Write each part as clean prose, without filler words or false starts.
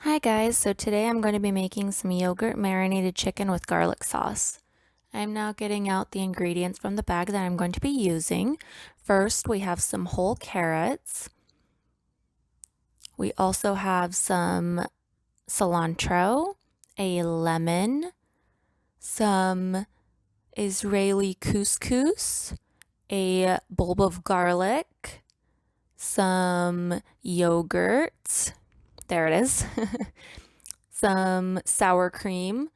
Hi guys, so today I'm going to be making some yogurt marinated chicken with garlic sauce. I'm now getting out the ingredients from the bag that I'm going to be using. First, we have some whole carrots. We also have some cilantro, a lemon, some Israeli couscous, a bulb of garlic, some yogurt. There it is. Some sour cream,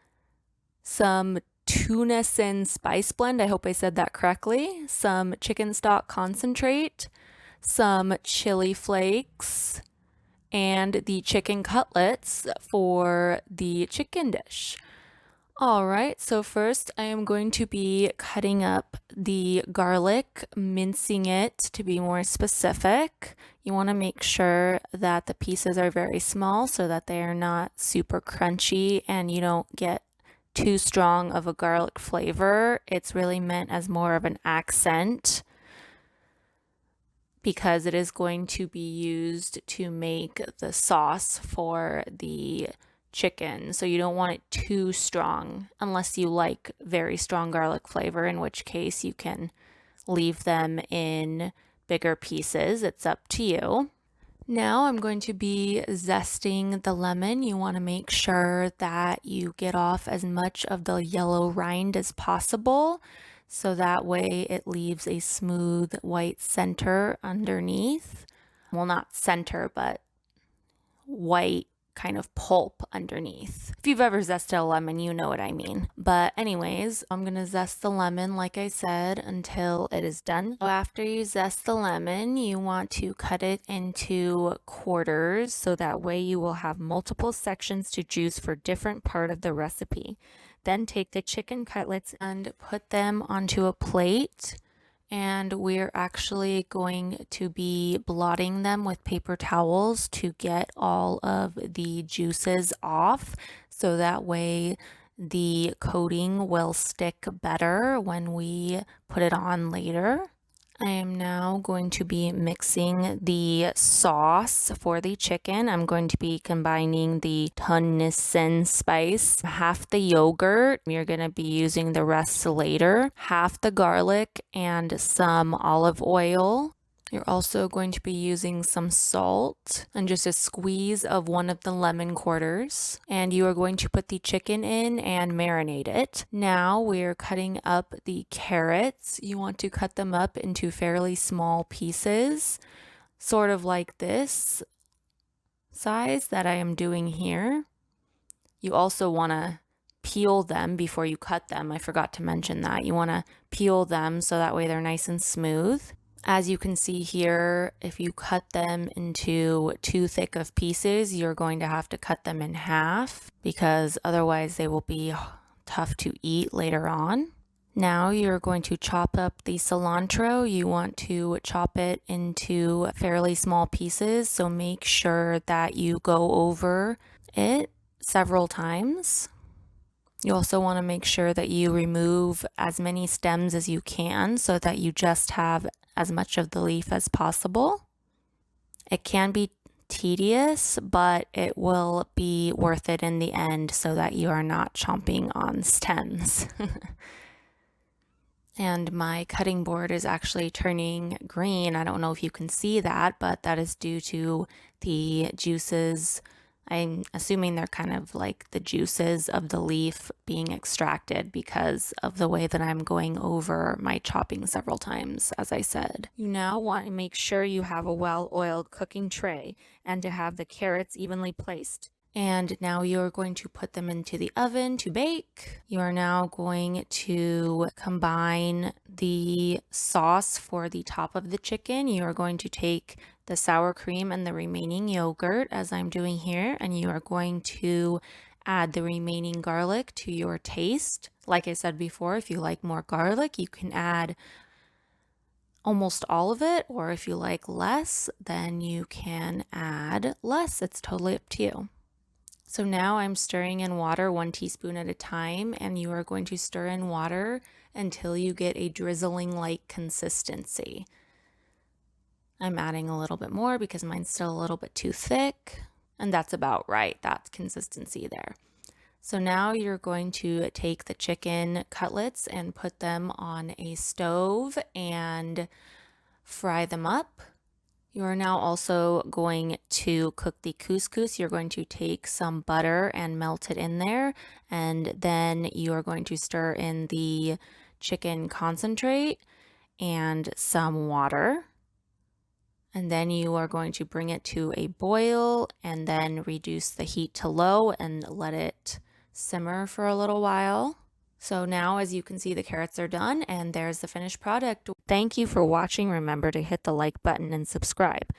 some tuna sin spice blend. I hope I said that correctly. Some chicken stock concentrate, some chili flakes, and the chicken cutlets for the chicken dish. All right, so first I am going to be cutting up the garlic, mincing it to be more specific. You want to make sure that the pieces are very small so that they are not super crunchy and you don't get too strong of a garlic flavor. It's really meant as more of an accent because it is going to be used to make the sauce for the chicken. So you don't want it too strong unless you like very strong garlic flavor, in which case you can leave them in bigger pieces. It's up to you. Now I'm going to be zesting the lemon. You want to make sure that you get off as much of the yellow rind as possible so that way it leaves a smooth white center underneath. Well, not center, but white kind of pulp underneath. If you've ever zested a lemon, you know what I mean. But anyways, I'm gonna zest the lemon, like I said, until it is done. So after you zest the lemon, you want to cut it into quarters so that way you will have multiple sections to juice for different part of the recipe. Then take the chicken cutlets and put them onto a plate. And we're actually going to be blotting them with paper towels to get all of the juices off so that way the coating will stick better when we put it on later. I am now going to be mixing the sauce for the chicken. I'm going to be combining the Tunisian spice, half the yogurt. You're going to be using the rest later, half the garlic, and some olive oil. You're also going to be using some salt and just a squeeze of one of the lemon quarters. And you are going to put the chicken in and marinate it. Now we're cutting up the carrots. You want to cut them up into fairly small pieces, sort of like this size that I am doing here. You also want to peel them before you cut them. I forgot to mention that. You want to peel them so that way they're nice and smooth. As you can see here, if you cut them into too thick of pieces, you're going to have to cut them in half because otherwise they will be tough to eat later on. Now you're going to chop up the cilantro. You want to chop it into fairly small pieces, so make sure that you go over it several times. You also want to make sure that you remove as many stems as you can so that you just have as much of the leaf as possible. It can be tedious, but it will be worth it in the end so that you are not chomping on stems. And my cutting board is actually turning green. I don't know if you can see that, but that is due to the juices. I'm assuming they're kind of like the juices of the leaf being extracted because of the way that I'm going over my chopping several times, as I said. You now want to make sure you have a well-oiled cooking tray and to have the carrots evenly placed. And now you're going to put them into the oven to bake. You are now going to combine the sauce for the top of the chicken. You are going to take the sour cream and the remaining yogurt, as I'm doing here, and you are going to add the remaining garlic to your taste. Like I said before, if you like more garlic, you can add almost all of it, or if you like less, then you can add less. It's totally up to you. So now I'm stirring in water 1 teaspoon at a time, and you are going to stir in water until you get a drizzling-like consistency. I'm adding a little bit more because mine's still a little bit too thick. And that's about right, that consistency there. So now you're going to take the chicken cutlets and put them on a stove and fry them up. You are now also going to cook the couscous. You're going to take some butter and melt it in there, and then you are going to stir in the chicken concentrate and some water. And then you are going to bring it to a boil and then reduce the heat to low and let it simmer for a little while. So now, as you can see, the carrots are done and there's the finished product. Thank you for watching. Remember to hit the like button and subscribe.